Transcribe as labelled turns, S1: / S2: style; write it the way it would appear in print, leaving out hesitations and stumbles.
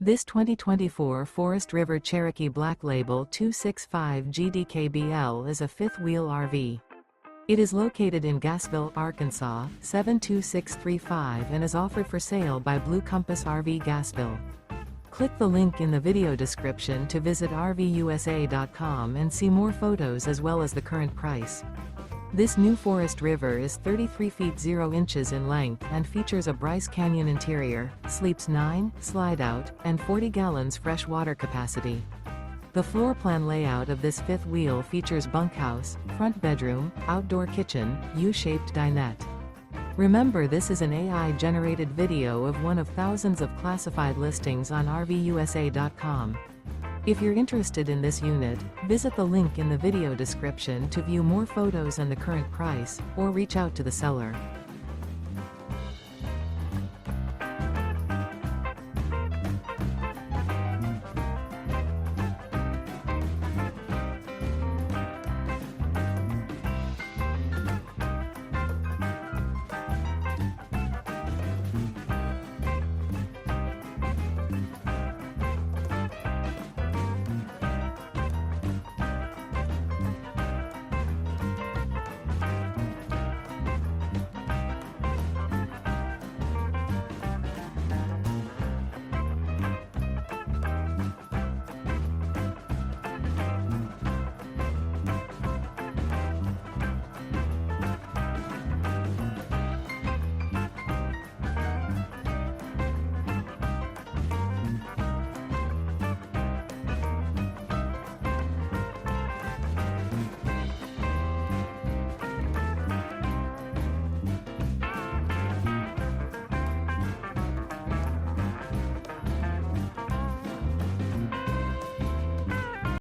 S1: This 2024 Forest River Cherokee Black Label 265 GDKBL is a fifth-wheel RV. It is located in Gassville, Arkansas, 72635 and is offered for sale by Blue Compass RV Gassville. Click the link in the video description to visit RVUSA.com and see more photos as well as the current price. This new Forest River is 33 feet 0 inches in length and features a BRYCE Canyon interior, sleeps 9, slide-out, and 40 gallons fresh water capacity. The floor plan layout of this fifth wheel features bunkhouse, front bedroom, outdoor kitchen, U-shaped dinette. Remember, this is an AI-generated video of one of thousands of classified listings on RVUSA.com. If you're interested in this unit, visit the link in the video description to view more photos and the current price, or reach out to the seller.